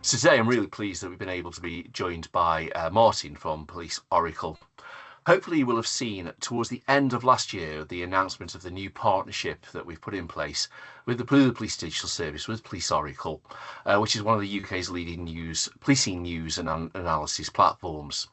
So today I'm really pleased that we've been able to be joined by Martin from Police Oracle. Hopefully you will have seen towards the end of last year the announcement of the new partnership that we've put in place with the Police Digital Service with Police Oracle, which is one of the UK's leading policing news and analysis platforms.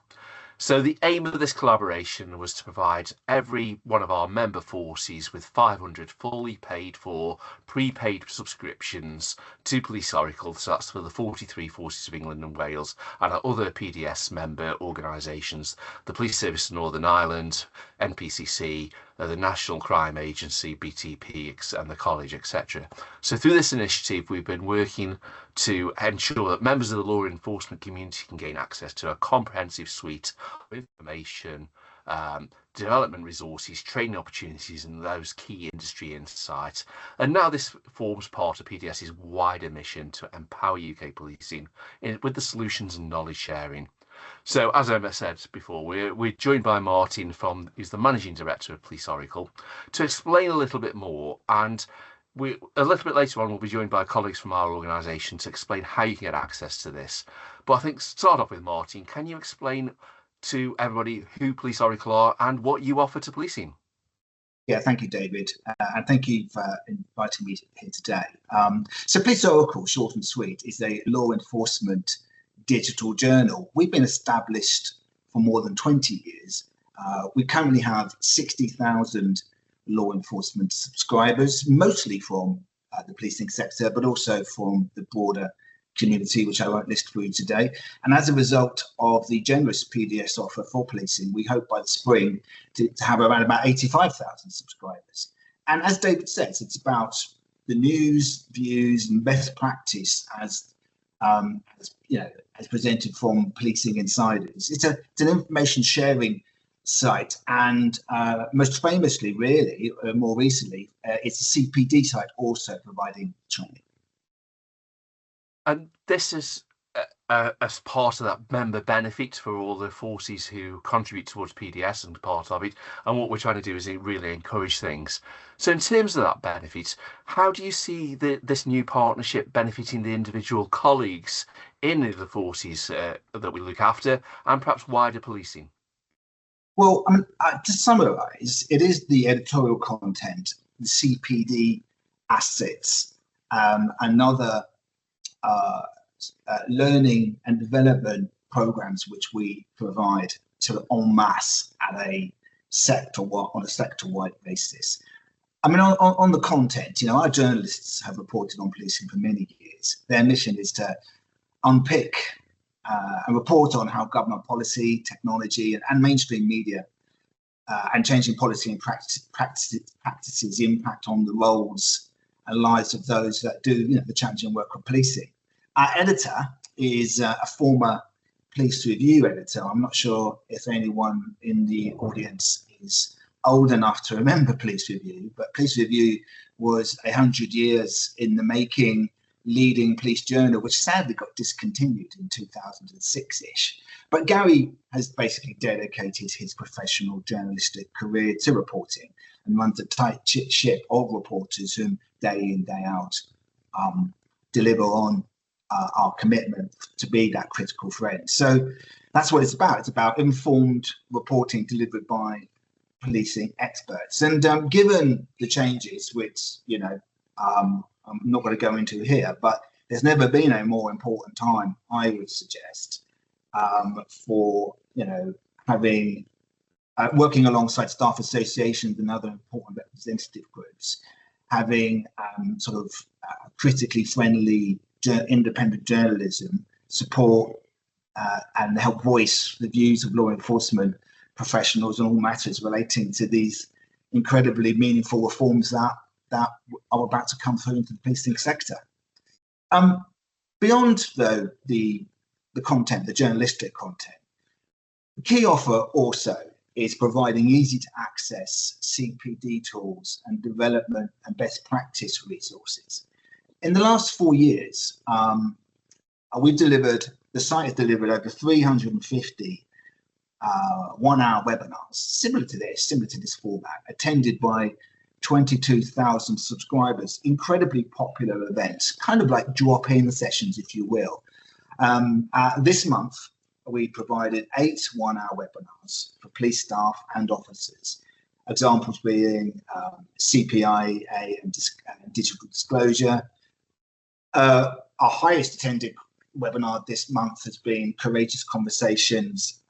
So the aim of this collaboration was to provide every one of our member forces with 500 fully paid for prepaid subscriptions to Police Oracle. So that's for the 43 forces of England and Wales and our other PDS member organisations, the Police Service of Northern Ireland, NPCC, the National Crime Agency, BTP, and the College, etc. So through this initiative, we've been working to ensure that members of the law enforcement community can gain access to a comprehensive suite of information, development resources, training opportunities, and those key industry insights. And now this forms part of PDS's wider mission to empower UK policing with the solutions and knowledge sharing. So, as I said before, we're joined by Martin who's the Managing Director of Police Oracle, to explain a little bit more. And a little bit later on, we'll be joined by colleagues from our organisation to explain how you can get access to this. But I think start off with Martin. Can you explain to everybody who Police Oracle are and what you offer to policing? Yeah, thank you, David, and thank you for inviting me here today. So Police Oracle, short and sweet, is a law enforcement digital journal. We've been established for more than 20 years. We currently have 60,000 law enforcement subscribers, mostly from the policing sector, but also from the broader community, which I won't list for you today. And as a result of the generous PDS offer for policing, we hope by the spring to have around about 85,000 subscribers. And as David says, it's about the news, views, and best practice as presented from policing insiders. It's an information sharing site, and most famously, really, more recently, it's a CPD site also providing training. And this is as part of that member benefit for all the forces who contribute towards PDS and part of it. And what we're trying to do is really encourage things. So in terms of that benefit, how do you see this new partnership benefiting the individual colleagues in the forces that we look after, and perhaps wider policing? Well, to summarise, it is the editorial content, the CPD assets, and other learning and development programs which we provide to en masse at a sector-wide basis. On the content, our journalists have reported on policing for many years. Their mission is to unpick and report on how government policy, technology, and mainstream media and changing policy and practices impact on the roles and lives of those that do the challenging work of policing. Our editor is a former Police Review editor. I'm not sure if anyone in the audience is old enough to remember Police Review, but Police Review was 100 years in the making, leading police journal, which sadly got discontinued in 2006-ish. But Gary has basically dedicated his professional journalistic career to reporting and runs a tight ship of reporters whom day in, day out deliver on our commitment to be that critical friend. So that's what it's about. It's about informed reporting delivered by policing experts. And given the changes, which, I'm not going to go into here, but there's never been a more important time, I would suggest, for having working alongside staff associations and other important representative groups, having critically friendly independent journalism support and help voice the views of law enforcement professionals on all matters relating to these incredibly meaningful reforms that are about to come through into the policing sector. Beyond the content, the journalistic content, the key offer also is providing easy to access CPD tools and development and best practice resources. In the last 4 years, the site has delivered over 350 one-hour webinars, similar to this format, attended by 22,000 subscribers, incredibly popular events, kind of like drop-in sessions, if you will, This month, we provided 8 one-hour webinars for police staff and officers. Examples being CPIA and digital disclosure. Our highest attended webinar this month has been Courageous Conversations,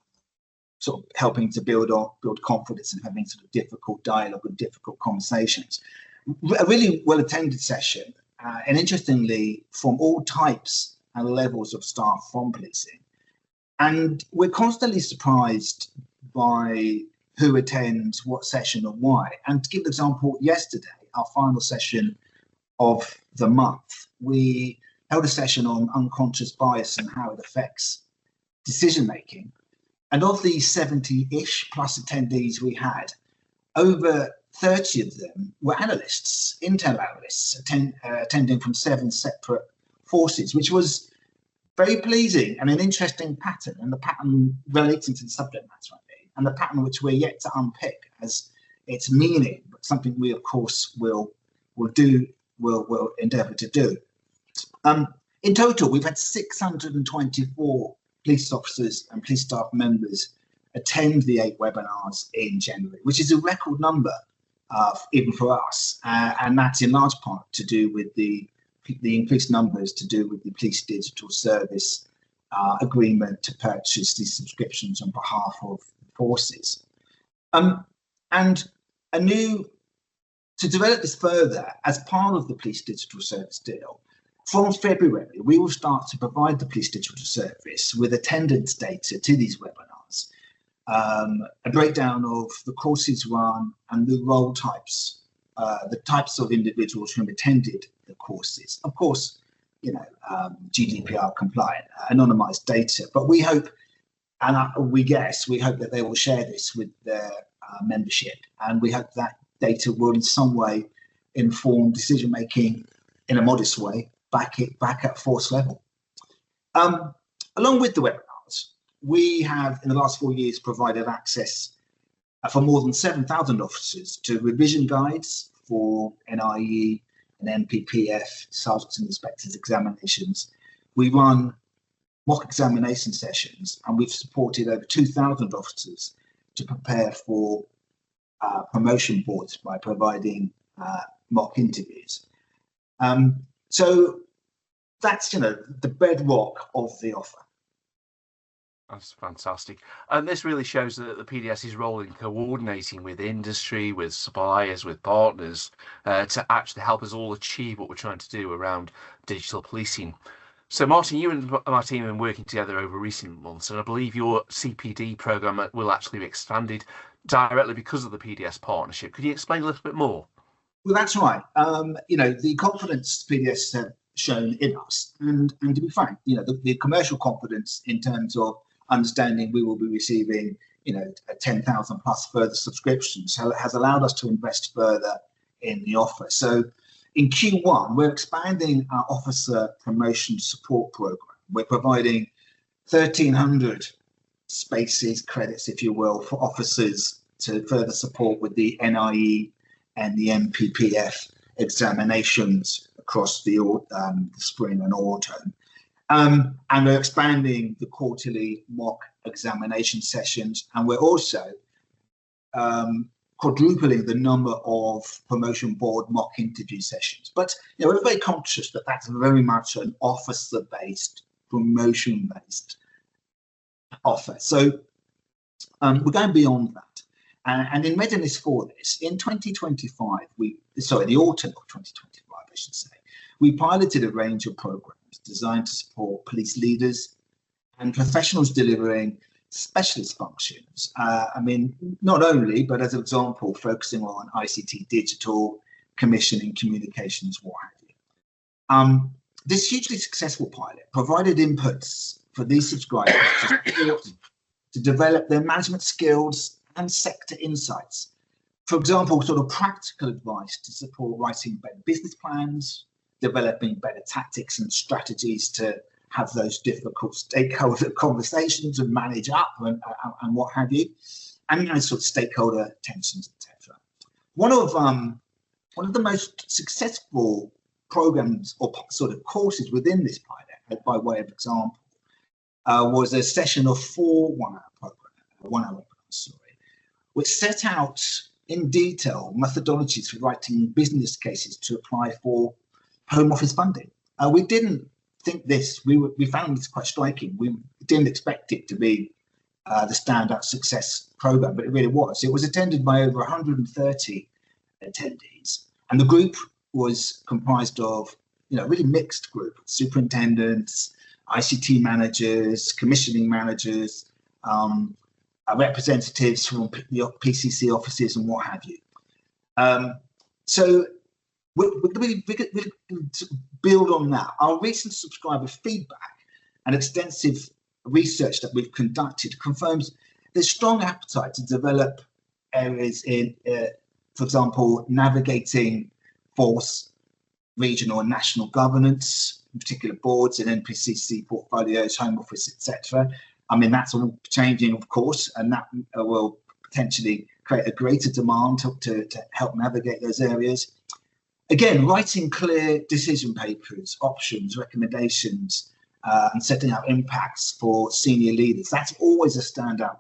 sort of helping to build confidence and having sort of difficult dialogue and difficult conversations. A really well attended session, and interestingly, from all types and levels of staff from policing. And we're constantly surprised by who attends what session and why. And to give an example, yesterday, our final session of the month, we held a session on unconscious bias and how it affects decision making. And of the 70-ish plus attendees we had, over 30 of them were analysts, internal analysts, attending from 7 separate forces, which was very pleasing and an interesting pattern, and the pattern relating to the subject matter, and the pattern which we're yet to unpick as its meaning, but something we, of course, will endeavour to do. In total, we've had 624 police officers and police staff members attend the 8 webinars in January, which is a record number, even for us, and that's in large part to do with the increased numbers to do with the police digital service agreement to purchase these subscriptions on behalf of forces. And to develop this further, as part of the police digital service deal, from February, we will start to provide the police digital service with attendance data to these webinars, a breakdown of the courses run and the role types, the types of individuals who have attended the courses. Of course, GDPR compliant, anonymized data, but we hope, and we hope that they will share this with their membership, and we hope that data will in some way inform decision making in a modest way back at force level. Along with the webinars, we have in the last 4 years provided access for more than 7,000 officers to revision guides for NIE and NPPF, sergeants and inspectors examinations. We run mock examination sessions, and we've supported over 2,000 officers to prepare for promotion boards by providing mock interviews. So that's, the bedrock of the offer. That's fantastic. And this really shows that the PDS's role in coordinating with industry, with suppliers, with partners, to actually help us all achieve what we're trying to do around digital policing. So, Martin, you and my team have been working together over recent months, and I believe your CPD programme will actually be expanded directly because of the PDS partnership. Could you explain a little bit more? Well, that's right. The confidence PDS have shown in us, and to be frank, the commercial confidence in terms of understanding we will be receiving, 10,000 plus further subscriptions has allowed us to invest further in the offer. So in Q1, we're expanding our officer promotion support program. We're providing 1,300 spaces, credits, if you will, for officers to further support with the NIE and the NPPF examinations across the spring and autumn. And we're expanding the quarterly mock examination sessions, and we're also quadrupling the number of promotion board mock interview sessions. But we're very conscious that that's very much an officer-based, promotion-based offer. So we're going beyond that. And in readiness for this, in 2025, the autumn of 2025, I should say, we piloted a range of programs designed to support police leaders and professionals delivering specialist functions. Not only, but as an example, focusing on ICT digital, commissioning, communications, what have you. This hugely successful pilot provided inputs for these subscribers to develop their management skills and sector insights. For example, sort of practical advice to support writing better business plans, developing better tactics and strategies to have those difficult stakeholder conversations and manage up and what have you, and sort of stakeholder tensions, etc. One of the most successful programs or sort of courses within this pilot, by way of example, was a session of 4 1-hour programs, sorry, which set out in detail methodologies for writing business cases to apply for Home Office funding. We didn't think this, we found this quite striking. We didn't expect it to be the standout success program, but it really was. It was attended by over 130 attendees, and the group was comprised of, really mixed group: superintendents, ICT managers, commissioning managers, representatives from the PCC offices, and what have you. So we build on that. Our recent subscriber feedback and extensive research that we've conducted confirms there's strong appetite to develop areas in, for example, navigating force, regional and national governance, in particular boards and NPCC portfolios, Home Office, etc. I mean, that's all changing, of course, and that will potentially create a greater demand to help navigate those areas. Again, writing clear decision papers, options, recommendations, and setting out impacts for senior leaders. That's always a standout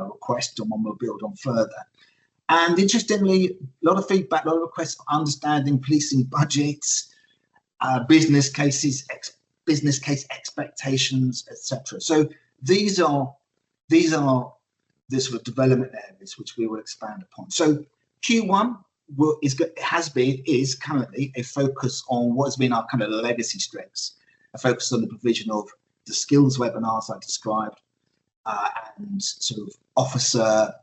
request, and one we'll build on further. And interestingly, a lot of feedback, a lot of requests for understanding policing budgets, business cases, business case expectations, etc. So these are the sort of development areas which we will expand upon. So Q1 is currently a focus on what has been our kind of legacy strengths, a focus on the provision of the skills webinars I described, and sort of officer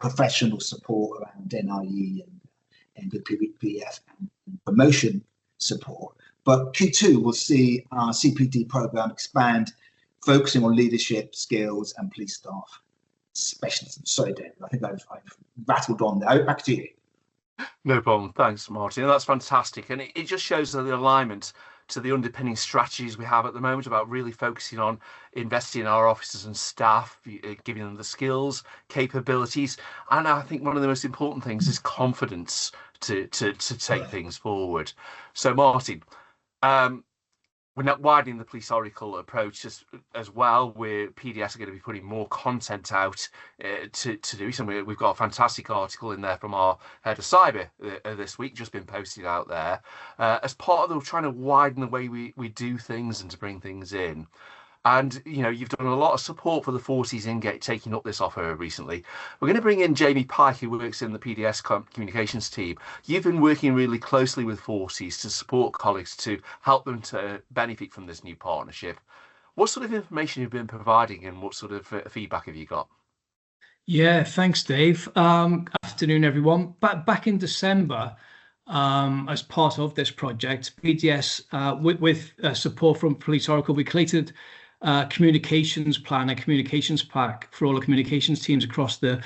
professional support around NIE and NBPF and promotion support. But Q2 will see our CPD program expand, focusing on leadership skills and police staff specialism. Sorry, David, I think I've rattled on there. Back to you. No problem. Thanks, Martin. That's fantastic. And it just shows the alignment to the underpinning strategies we have at the moment about really focusing on investing in our officers and staff, giving them the skills, capabilities. And I think one of the most important things is confidence to take things forward. So, Martin, we're not widening the Police Oracle approach as well. PDS are going to be putting more content out to do so. We've got a fantastic article in there from our head of cyber this week, just been posted out there, as part of trying to widen the way we do things and to bring things in. And, you've done a lot of support for the Forces in taking up this offer recently. We're going to bring in Jamie Pike, who works in the PDS communications team. You've been working really closely with Forces to support colleagues to help them to benefit from this new partnership. What sort of information have you been providing, and what sort of feedback have you got? Yeah, thanks, Dave. Afternoon, everyone. Back in December, as part of this project, PDS, with support from Police Oracle, we created communications plan and communications pack for all the communications teams across the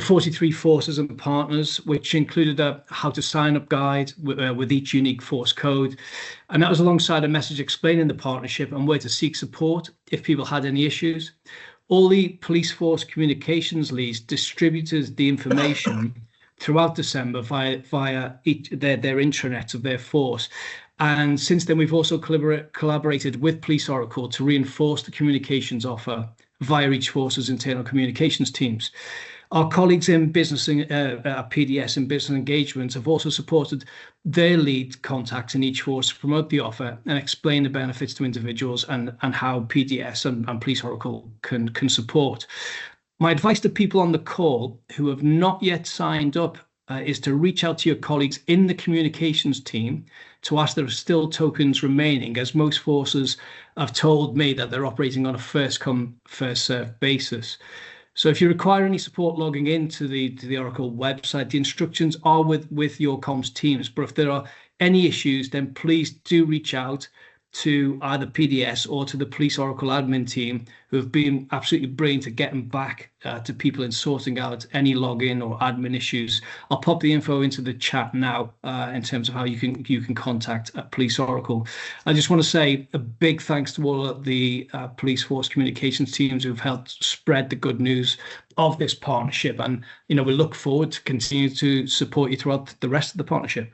43 forces and partners, which included a how to sign up guide with each unique force code. And that was alongside a message explaining the partnership and where to seek support if people had any issues. All the police force communications leads distributed the information throughout December via their intranet of their force. And since then, we've also collaborated with Police Oracle to reinforce the communications offer via each force's internal communications teams. Our colleagues in business, PDS and business engagement, have also supported their lead contacts in each force to promote the offer and explain the benefits to individuals and how PDS and Police Oracle can support. My advice to people on the call who have not yet signed up is to reach out to your colleagues in the communications team to ask there are still tokens remaining, as most forces have told me that they're operating on a first come, first served basis. So if you require any support logging into the Oracle website, the instructions are with your comms teams. But if there are any issues, then please do reach out to either PDS or to the Police Oracle admin team, who have been absolutely brilliant at getting back to people and sorting out any login or admin issues. I'll pop the info into the chat now in terms of how you can contact Police Oracle. I just want to say a big thanks to all of the police force communications teams who've helped spread the good news of this partnership, and we look forward to continue to support you throughout the rest of the partnership.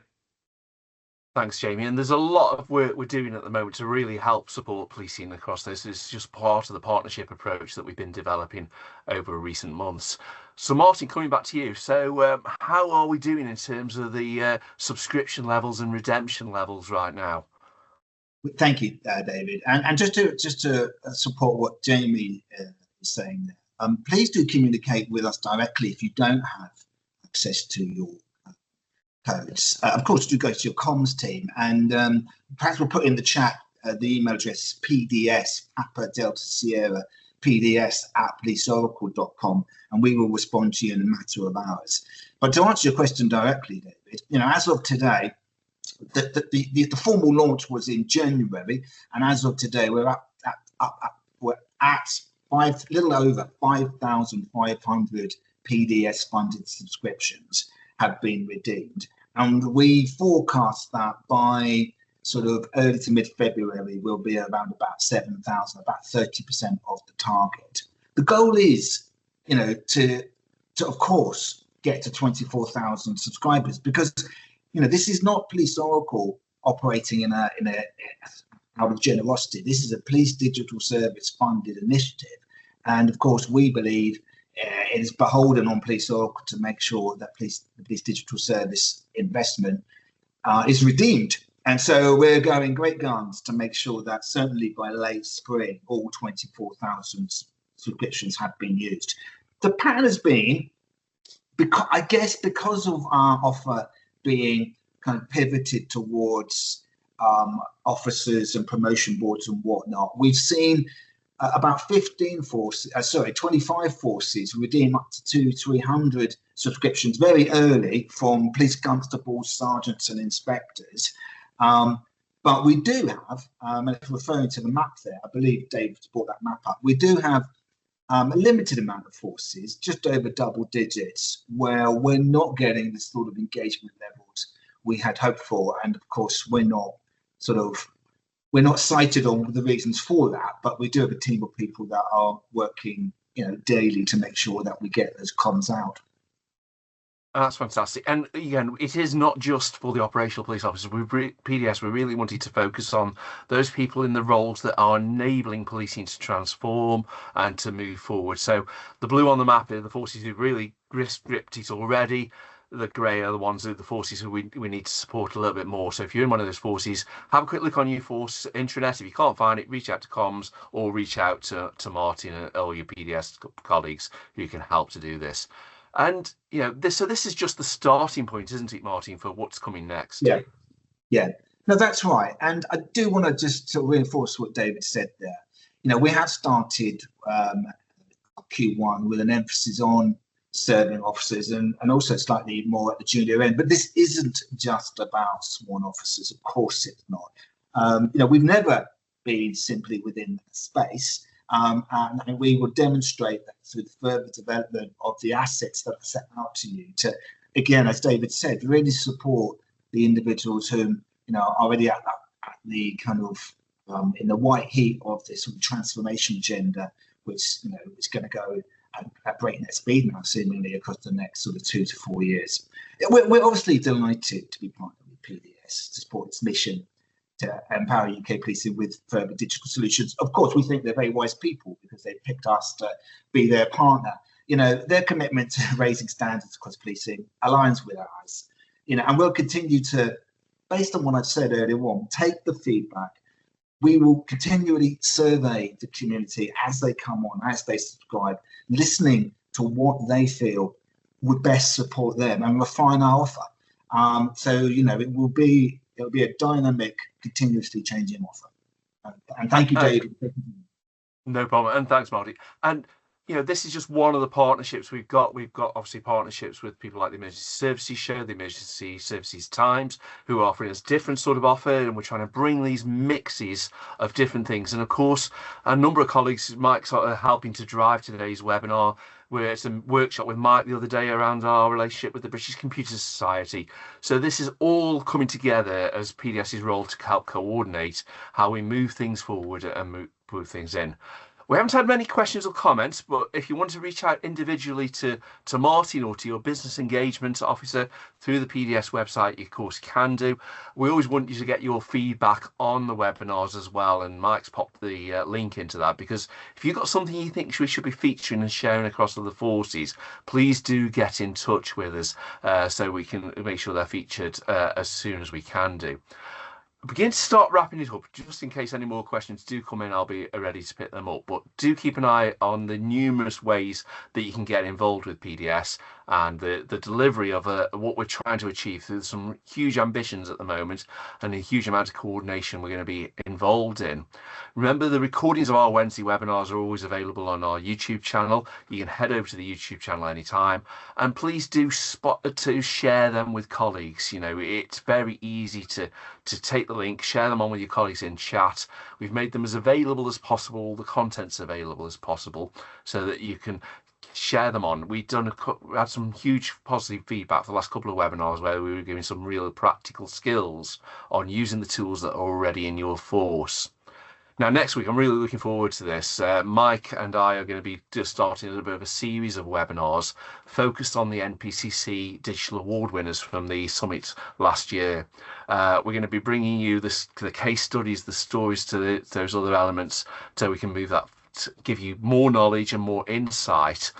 Thanks, Jamie. And there's a lot of work we're doing at the moment to really help support policing across this. It's just part of the partnership approach that we've been developing over recent months. So, Martin, coming back to you. So, how are we doing in terms of the subscription levels and redemption levels right now? Thank you, David. And just to support what Jamie is saying there, please do communicate with us directly if you don't have access to your codes. Of course, do go to your comms team, and perhaps we'll put in the chat the email address PDS Papa Delta Sierra PDS@policeoracle.com, and we will respond to you in a matter of hours. But to answer your question directly, David, as of today, the formal launch was in January, and as of today, we're at little over 5,500 PDS funded subscriptions have been redeemed, and we forecast that by sort of early to mid-February we'll be around about 7,000, about 30% of the target. The goal is, to of course get to 24,000 subscribers, because this is not Police Oracle operating in a out of generosity. This is a police digital service funded initiative, and of course we believe it is beholden on Police Oracle to make sure that the police digital service investment is redeemed. And so we're going great guns to make sure that certainly by late spring, all 24,000 subscriptions have been used. The pattern has been, because of our offer being kind of pivoted towards officers and promotion boards and whatnot, we've seen about 25 forces redeem up to 300 subscriptions very early from police constables, sergeants and inspectors. But we do have, and referring to the map there, I believe David's brought that map up, we do have a limited amount of forces, just over double digits, where we're not getting the sort of engagement levels we had hoped for. And of course, we're not cited on the reasons for that, but we do have a team of people that are working, daily to make sure that we get those comms out. That's fantastic. And again, it is not just for the operational police officers. PDS, we really wanted to focus on those people in the roles that are enabling policing to transform and to move forward. So the blue on the map are the forces who've really gripped it already. The grey are the ones, the forces who we need to support a little bit more. So if you're in one of those forces, have a quick look on your force intranet. If you can't find it, reach out to comms or reach out to Martin and all your PDS colleagues who can help to do this. And this is just the starting point, isn't it, Martin, for what's coming next? Yeah. No, that's right. And I do want to just to reinforce what David said there. We have started Q1 with an emphasis on serving officers and also slightly more at the junior end. But this isn't just about sworn officers. Of course it's not. We've never been simply within that space. And we will demonstrate that through the further development of the assets that are set out to you to, again, as David said, really support the individuals who are already at the kind of in the white heat of this sort of transformation agenda, which is going to go at breakneck speed now, seemingly across the next sort of 2 to 4 years. We're obviously delighted to be partnered with PDS to support its mission to empower UK policing with further digital solutions. Of course, we think they're very wise people because they picked us to be their partner. Their commitment to raising standards across policing aligns with ours. And we'll continue to, based on what I said earlier on, take the feedback. We will continually survey the community as they come on, as they subscribe, listening to what they feel would best support them and refine our offer. So it'll be a dynamic, continuously changing offer. And thank you, David. No problem. And thanks, Marty. And this is just one of the partnerships we've got. We've got obviously partnerships with people like the Emergency Services Show, the Emergency Services Times, who are offering us different sort of offer, and we're trying to bring these mixes of different things. And of course, a number of colleagues, Mike's helping to drive today's webinar. We're at a workshop with Mike the other day around our relationship with the British Computer Society. So this is all coming together as PDS's role to help coordinate how we move things forward and move things in. We haven't had many questions or comments, but if you want to reach out individually to Martin or to your business engagement officer through the PDS website, you of course can do. We always want you to get your feedback on the webinars as well, and Mike's popped the link into that, because if you've got something you think we should be featuring and sharing across other forces, please do get in touch with us so we can make sure they're featured as soon as we can do. Begin to start wrapping it up, just in case any more questions do come in. I'll be ready to pick them up, but do keep an eye on the numerous ways that you can get involved with PDS and the delivery of what we're trying to achieve. There's some huge ambitions at the moment and a huge amount of coordination we're going to be involved in. Remember, the recordings of our Wednesday webinars are always available on our YouTube channel. You can head over to the YouTube channel anytime, and please do share them with colleagues. You know, it's very easy to take the link, share them on with your colleagues in chat. We've made them as available as possible, the content's available as possible, so that you can share them on. We had some huge positive feedback for the last couple of webinars where we were giving some real practical skills on using the tools that are already in your force. Now, next week, I'm really looking forward to this. Mike and I are going to be just starting a little bit of a series of webinars focused on the NPCC Digital Award winners from the summit last year. We're going to be bringing you the case studies, the stories to those other elements, so we can move that, give you more knowledge and more insight.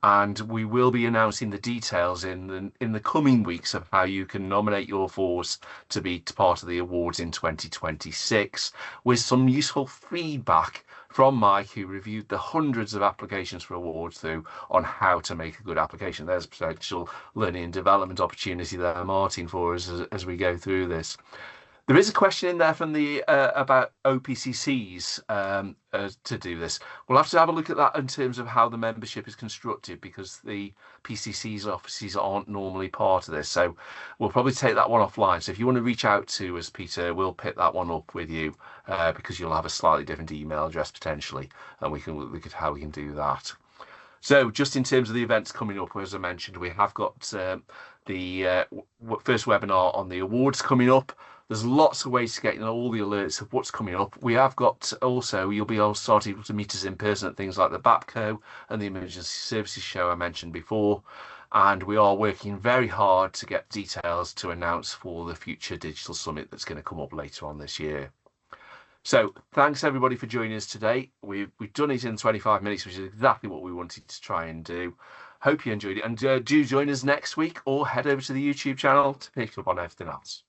And we will be announcing the details in the coming weeks of how you can nominate your force to be part of the awards in 2026, with some useful feedback from Mike, who reviewed the hundreds of applications for awards through on how to make a good application. There's potential learning and development opportunity there, Martin, for us as we go through this. There is a question in there from the about OPCCs to do this. We'll have to have a look at that in terms of how the membership is constructed, because the PCC's offices aren't normally part of this. So we'll probably take that one offline. So if you want to reach out to us, Peter, we'll pick that one up with you because you'll have a slightly different email address potentially, and we can look at how we can do that. So just in terms of the events coming up, as I mentioned, we have got the first webinar on the awards coming up. There's lots of ways to get all the alerts of what's coming up. We have got also, you'll be able to start able to meet us in person at things like the BAPCO and the Emergency Services Show I mentioned before. And we are working very hard to get details to announce for the future Digital Summit that's going to come up later on this year. So thanks everybody for joining us today. We've done it in 25 minutes, which is exactly what we wanted to try and do. Hope you enjoyed it, and do join us next week or head over to the YouTube channel to pick up on everything else.